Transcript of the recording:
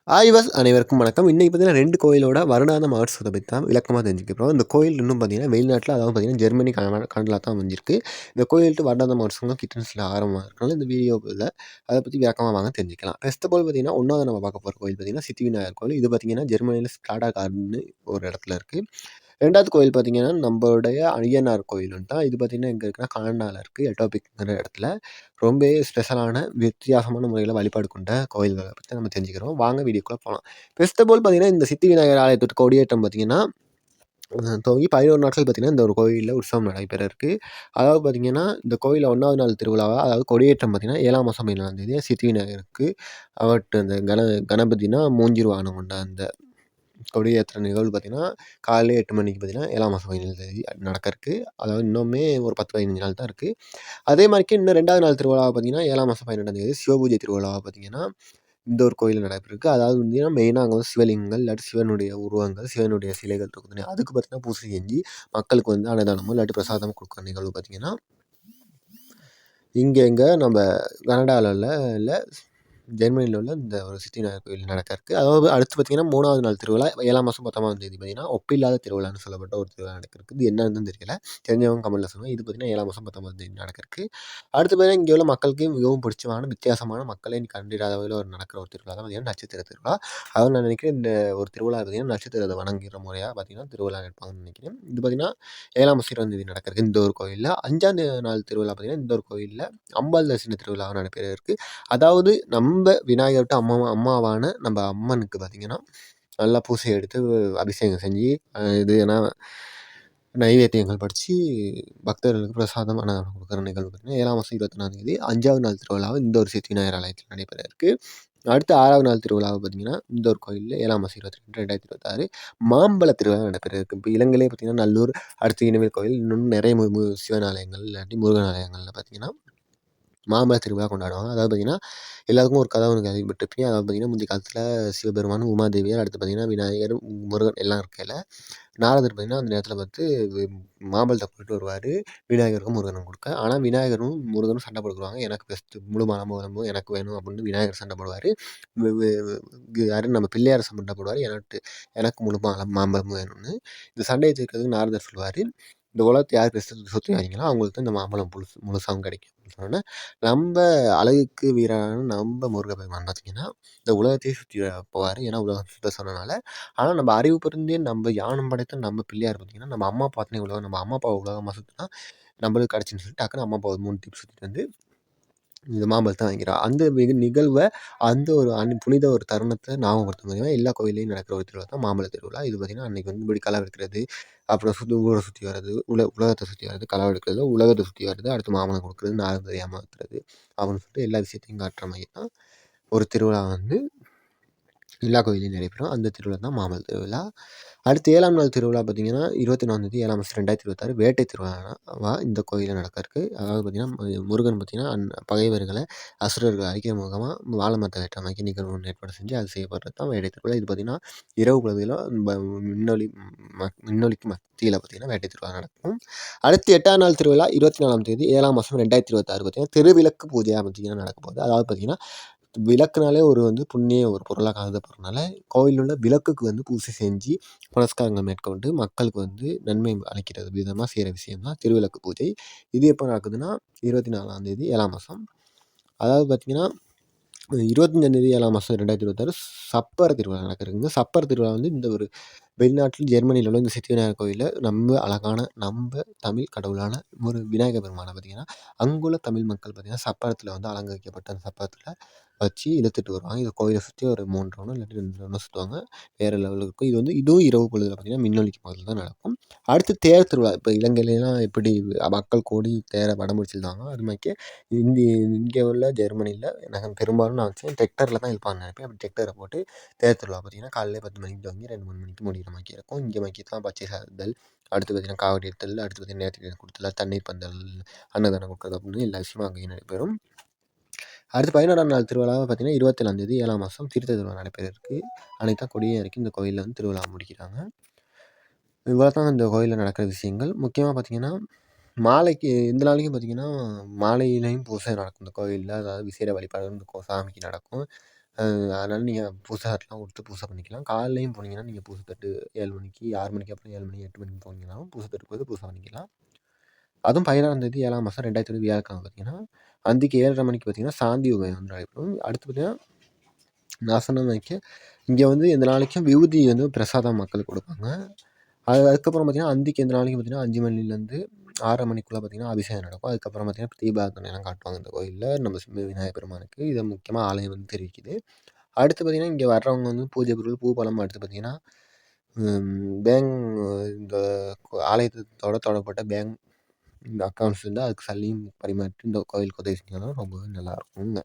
அனைவருக்கும் வணக்கம். இன்னைக்கு பார்த்தீங்கன்னா 2 கோயிலோட வருடாந்த மகோத்சவத்த பத்தி தான் விளக்கமா தெரிஞ்சுக்க போறோம். இந்த கோயில் இன்னும் பார்த்தீங்கன்னா, வெளிநாட்ல அதாவது பார்த்தீங்கன்னா, ஜெர்மனி, கனடால தான் அமைஞ்சிருக்கு. இந்த கோயில்ட்டு வருடாந்த மகோத்சவம் கிட்டத்தட்ட ஆரம்பமா இருக்கனால, இந்த வீடியோல அத பத்தி விளக்கமா வாங்க தெரிஞ்சுக்கலாம். ஃபர்ஸ்ட் ஆஃப் ஆல் பார்த்தீங்கன்னா, 1வது நம்ம பார்க்க போற கோயில் பார்த்தீங்கன்னா, சித்தி விநாயகர் கோயில். இது பார்த்தீங்கன்னா, ஜெர்மனியில ஸ்டாடகார்ட்ன்னு ஒரு இடத்துல இருக்கு. 2வது கோயில் பார்த்தீங்கன்னா, நம்பளுடைய அய்யனார் கோயிலுன்னு தான். இது பார்த்தீங்கன்னா, எங்க இருக்குன்னா, கனடால இருக்கு. எட்டோபிக்ங்கிற இடத்துல. ரொம்பவே ஸ்பெஷலான, வித்தியாசமான முறையில வழிபாடு கொண்ட கோயில்கள பத்தி நம்ம தெரிஞ்சுக்கிறோம். வாங்க வீடியோக்குள்ள போலாம். ஃபர்ஸ்ட் ஆஃப் ஆல் பார்த்தீங்கன்னா, இந்த சித்தி விநாயகர் ஆலயத்தோட கொடியேற்றம் பார்த்தீங்கன்னா, துவங்கி 11 நாட்கள் பார்த்தீங்கன்னா, இந்த ஒரு கோயில்ல உற்சவம் நடைபெற இருக்கு. அதாவது பார்த்தீங்கன்னா, இந்த கோயில்ல 1வது நாள் திருவிழாவா, அதாவது கொடியேற்றம் பார்த்தீங்கன்னா, 7ஆம் மாசம் 17ஆம் தேதி சித்தி விநாயகருக்கு அவர்ட்ட அந்த கணபதினா மூஞ்சூர் வாகனம் கொண்ட அந்த கொடியேற்ற நிகழ்வு பார்த்தீங்கன்னா, காலையில 8 மணிக்கு பார்த்தீங்கன்னா, 7ஆம் மாசம் 17ஆம் தேதி நடக்க இருக்கு. அதாவது இன்னுமே ஒரு 10, 15 நாள் தான் இருக்கு. அதே மாரிக்கு இன்னும் 2வது நாள் திருவிழாவ பார்த்தீங்கன்னா, 7ஆம் மாசம் 12ஆம் தேதி சிவபூஜை திருவிழாவா பார்த்தீங்கன்னா, இந்த ஒரு கோயில்ல நடைபெற்றிருக்கு. அதாவது பார்த்தீங்கன்னா, மெயினா அங்க வந்து சிவலிங்கங்கள், இல்லாட்டி சிவனுடைய உருவங்கள், சிவனுடைய சிலைகள் இருக்கும். அதுக்கு பார்த்தீங்கன்னா, பூஜை செஞ்சு மக்களுக்கு வந்து அன்னதானமோ, இல்லாட்டி பிரசாதம் குடுக்குற நிகழ்வு பார்த்தீங்கன்னா, இங்க நம்ம கனடால இல்ல ஜெர்மனியில உள்ள இந்த ஒரு சித்தி விநாயகர் கோயில் நடக்க இருக்கு. அதாவது அடுத்து பார்த்தீங்கன்னா, 3வது நாள் திருவிழா 7ஆம் மாசம் 19ஆம் தேதி பார்த்தீங்கன்னா, ஒப்பில்லாத திருவிழான்னு சொல்லப்பட்ட ஒரு திருவிழா நடக்க இருக்கு. இது என்னன்னு தெரியல. தெரிஞ்சவங்க கமெண்ட்ல சொல்லுங்க. இது பார்த்தீங்கன்னா, 7ஆம் மாசம் 19ஆம் தேதி நடக்க இருக்கு. அடுத்து பார்த்தீங்கன்னா, இங்க உள்ள மக்களுக்கு மிகவும் பிடிச்சமான, வித்தியாசமான மக்களே கண்டிராத வகையில ஒரு நடக்கிற ஒரு திருவிழா தான் பார்த்தீங்கன்னா, நட்சத்திர திருவிழா. அதாவது நான் நினைக்கிறேன் இந்த ஒரு திருவிழா பார்த்தீங்கன்னா, நட்சத்திரத்த வணங்குகிற முறையா பார்த்தீங்கன்னா, திருவிழா எடுப்பாங்கன்னு நினைக்கிறேன். இது பார்த்தீங்கன்னா, 7ஆம் மாசம் 20ஆம் தேதி நடக்க இருக்கு இந்த ஒரு கோயில்ல. 5ஆம் நாள் திருவிழா பார்த்தீங்கன்னா, இந்த ஒரு கோயில்ல அம்பாள் தரிசன திருவிழா நடைபெற இருக்கு. அதாவது நம்ப விநாயகர்ட்ட அம்மாவான நம்ப அம்மனுக்கு பார்த்தீங்கன்னா, நல்லா பூசை எடுத்து அபிஷேகம் செஞ்சு, இது ஏன்னா நைவேத்தியங்கள் படைச்சு பக்தர்களுக்கு பிரசாதம், அன்னதானம் குடுக்குற நிகழ்வு பார்த்தீங்கன்னா, 7ஆம் மாசம் 21ஆம் தேதி 5வது நாள் திருவிழாவா இந்த ஒரு சித்தி விநாயகர் ஆலயத்தில் நடைபெற இருக்கு. அடுத்து 6வது நாள் திருவிழாவ பார்த்தீங்கன்னா, இந்த ஒரு கோயில்ல 7ஆம் மாசம் 22, 2026 மாம்பழ திருவிழா நடைபெற இருக்கு. இப்ப இலங்கையிலே பார்த்தீங்கன்னா, நல்லூர், அடுத்து இனிமேல் கோயில், இன்னும் நிறைய சிவன் ஆலயங்கள், இல்லாட்டி முருகன் ஆலயங்கள்ல பார்த்தீங்கன்னா, மாம்பழ திருவிழா கொண்டாடுவாங்க. அதாவது பார்த்தீங்கன்னா, எல்லாருக்கும் ஒரு கதை ஒண்ணு கேள்விப்பட்டிருப்பீங்க. அதாவது பார்த்தீங்கன்னா, முந்தைய காலத்தில சிவபெருமானும், உமாதேவியார், அடுத்து பார்த்தீங்கன்னா, விநாயகர், முருகன் எல்லாம் இருக்கையில, நாரதர் பார்த்தீங்கன்னா, அந்த நேரத்தில பார்த்து மாம்பழத்த கொண்டுட்டு வருவாரு. விநாயகருக்கும், முருகனுக்கும் குடுக்க. ஆனா, விநாயகரும், முருகனும் சண்டை போட்டுக்குருவாங்க. எனக்கு ஃபர்ஸ்ட்டு முழு மாம்பழமும் எனக்கு வேணும் அப்படின்னு விநாயகர் சண்டை போடுவாரு. வெ வெ யாரு நம்ம பிள்ளையார் சண்டை போடுவாரு. எனக்கு முழு மாம்பழமும் வேணும்னு. இந்த சண்டைய தீர்க்கிறதுக்கு நாரதர் சொல்லுவாரு. இந்த உலகத்த யார் ஃபர்ஸ்ட்டு சுத்தி வர்றீங்களோ, அவங்களுக்கு தான் இந்த மாம்பழம் முழுசாவும் கிடைக்கும் அப்படின்னு சொன்னோனே, நம்ப அழகுக்கு வீரரான நம்ப முருகப்பெருமான் பார்த்தீங்கன்னா, இந்த உலகத்தையே சுத்தி போவாரு. ஏன்னா, உலகம் சுத்த சொன்னனால. ஆனா, நம்ம அறிவு பொருந்திய நம்ம ஞானம் படைத்த நம்ம பிள்ளையார் பார்த்தீங்கன்னா, நம்ம அம்மா அப்பாத்துனே உலகம், நம்ம அம்மா அப்பாவ உலகமா சுத்துனா, நம்மளுக்கு கிடைச்சுன்னு சொல்லிட்டு டக்குனு அம்மா அப்பாவ 3 டிப் சுத்திட்டு வந்து இந்த மாம்பழத்த வாங்கிறா. அந்த நிகழ்வ அந்த ஒரு புனித ஒரு தருணத்த ஞாபகப்படுத்தும் விதமா எல்லா கோயில்லயும் நடக்கிற ஒரு திருவிழா தான் மாம்பழ திருவிழா. இது பார்த்தீங்கன்னா, அன்னைக்கு வந்து இப்படி களவு எடுக்கிறது, அப்புறம் ஊர சுத்தி வர்றது, உலகத்த சுத்தி வர்றது, களவு எடுக்கிறது, உலகத்த சுத்தி வர்றது, அடுத்து மாம்பழம் குடுக்குறது, நாரதர ஏமாத்துறது அப்படின்னு சொல்லிட்டு எல்லா விஷயத்தையும் காட்டுற மாரி தான் ஒரு திருவிழா வந்து எல்லா கோயில்லயும் நடைபெறும். அந்த திருவிழா தான் மாம்பழ திருவிழா. அடுத்து 7ஆம் நாள் திருவிழா பார்த்தீங்கன்னா, 24ஆம் தேதி 7ஆம் மாசம் 2026 வேட்டை திருவிழாவா இந்த கோயில்ல நடக்க இருக்கு. அதாவது பார்த்தீங்கன்னா, முருகன் பார்த்தீங்கன்னா, பகைவர்கள, அசுரர்கள அழிக்கிற முகமா வாழ மரத்த வெட்டுற மாரி நிகழ்வு ஒண்ணு ஏற்பாடு செஞ்சு, அது செய்யப்படுறது தான் வேட்டை திருவிழா. இது பார்த்தீங்கன்னா, இரவு பொழுதில மின்னொளி மின்னொளிக்கு மத்தியில பார்த்தீங்கன்னா, வேட்டை திருவிழா நடக்கும். அடுத்து 8ஆம் நாள் திருவிழா 24ஆம் தேதி 7ஆம் மாசம் 2026 பார்த்தீங்கன்னா, திருவிளக்கு பூஜையா பார்த்தீங்கன்னா நடக்கப்போகுது. அதாவது பார்த்தீங்கன்னா, விளக்குனாலே ஒரு வந்து புண்ணிய ஒரு பொருளா கருதப்படுறனால, கோயில்ல உள்ள விளக்குக்கு வந்து பூசை செஞ்சு, புனஸ்காரங்கள் மேற்கொண்டு மக்களுக்கு வந்து நன்மை அளிக்கிறது விதமா செய்ற விஷயம் தான் திருவிளக்கு பூஜை. இது எப்போ நடக்குதுன்னா, 24ஆம் தேதி 7ஆம் மாசம். அதாவது பார்த்தீங்கன்னா, 25ஆம் தேதி 7ஆம் மாசம் 2026 சப்பர திருவிழா நடக்குதுங்க. சப்பர திருவிழா வந்து இந்த ஒரு வெளிநாட்டில் ஜெர்மனியில உள்ள இந்த சித்தி விநாயகர் கோயில்ல ரொம்ப அழகான தமிழ் கடவுளான ஒரு விநாயகர் பெருமான பார்த்தீங்கன்னா, அங்குள்ள தமிழ் மக்கள் பார்த்தீங்கன்னா, சப்பரத்தில வந்து அலங்கரிக்கப்பட்ட அந்த சப்பரத்தில வச்சு இழுத்துட்டு வருவாங்க. இந்த கோயில சுத்தி ஒரு 3 ரவுண்டோ இல்லாட்டி 2 ரவுண்டோ சுத்துவாங்க. வேற லெவல்ல இருக்கும். இது வந்து இதுவும் இரவு பொழுதுல பார்த்தீங்கன்னா, மின்னொளிக்கு பக்கத்துல தான் நடக்கும். அடுத்து தேர் திருவிழா. இப்ப இலங்கையிலலாம் எப்படி மக்கள் கூடி தேர வடம்பிடிச்சு இழுத்தாங்களோ, அது மாரிக்கு இந்தி இங்க உள்ள ஜெர்மனியில நான் பெரும்பாலும் நான் வச்சேன் டெக்டர்ல தான் இழுப்பாங்கன்னு நெனைப்பேன். அப்படி டெக்டர போட்டு தேர் திருவிழா பார்த்தீங்கன்னா, காலையில 10 மணிக்கு தொடங்கி 2, 3 மணிக்கு முடியிற மாரி இருக்கும். இங்க மாரிக்கெல்லாம் பச்சை சாறுதல், அடுத்து பார்த்தீங்கன்னா, காவடி எடுத்தல், அடுத்து பார்த்தீங்கன்னா, நேர்த்திக்கடன் குடுத்தல், தண்ணீர் பந்தல், அன்னதானம் குடுக்கறது அப்படின்னு எல்லா விஷயமும் அங்கேயும் நடைபெறும். அடுத்து 11ஆம் நாள் திருவிழாவ பார்த்தீங்கன்னா, 27ஆம் தேதி 7ஆம் மாசம் தீர்த்த திருவிழா நடைபெற இருக்கு. அன்னைக்கு தான் கொடியும் இறக்கி இந்த கோயில்ல வந்து திருவிழா முடிக்கிறாங்க. இவ்வளோ தான் இந்த கோயில்ல நடக்கிற விஷயங்கள். முக்கியமா பார்த்தீங்கன்னா, மாலைக்கு இந்த நாளைக்கும் பார்த்தீங்கன்னா, மாலையிலயும் பூசை நடக்கும் இந்த கோயில்ல. அதாவது விசேட வழிபாடுகள் இந்த சாமிக்கு நடக்கும். அதனால நீங்கள் பூசை தட்டுலாம் கொடுத்து பூசை பண்ணிக்கலாம். காலையிலயும் போனீங்கன்னா நீங்கள் பூசை தட்டு 7 மணிக்கு 6 மணிக்கு அப்புறம் 7 மணி 8 மணிக்கு போனீங்கன்னாலும் பூசை தட்டு போய் பூசை பண்ணிக்கலாம். அதுவும் 16ஆம் தேதி 7ஆம் மாதம் 2020 வியாழக்கிழமை பார்த்தீங்கன்னா அந்திக்கு 7:30 மணிக்கு பார்த்தீங்கன்னா சாந்தி உபயம் வந்து நடைபெறும். அடுத்து பார்த்தீங்கன்னா நான் சொன்ன மாதிரிக்கு இங்கே வந்து எந்த நாளைக்கும் விபூதி வந்து பிரசாதம் மக்களுக்கு கொடுப்பாங்க. அதுக்கப்புறம் பார்த்தீங்கன்னா அந்திக்கு எந்த நாளைக்கும் பார்த்தீங்கன்னா 5 மணிலேருந்து 6:30 மணிக்குள்ளே பார்த்தீங்கன்னா அபிஷேகம் நடக்கும். அதுக்கப்புறம் பார்த்தீங்கன்னா தீபாரதனைலாம் காட்டுவாங்க இந்த கோயிலில் நம்ம விநாயகர் பெருமானுக்கு. இதை முக்கியமாக ஆலயம் வந்து தெரிவிக்குது. அடுத்து பார்த்தீங்கன்னா இங்கே வர்றவங்க வந்து பூஜை பொருள் பூ பழம் அடுத்து பார்த்தீங்கன்னா பேங்க் இந்த ஆலயத்தோட தொடர்பட்ட பேங்க் இந்த அக்கௌண்ட்ஸ் இருந்தால் அதுக்கு சல்லியும் பரிமாற்றி இந்த கோயிலுக்கு உதவி செஞ்சாலும் ரொம்பவே நல்லாயிருக்குங்க.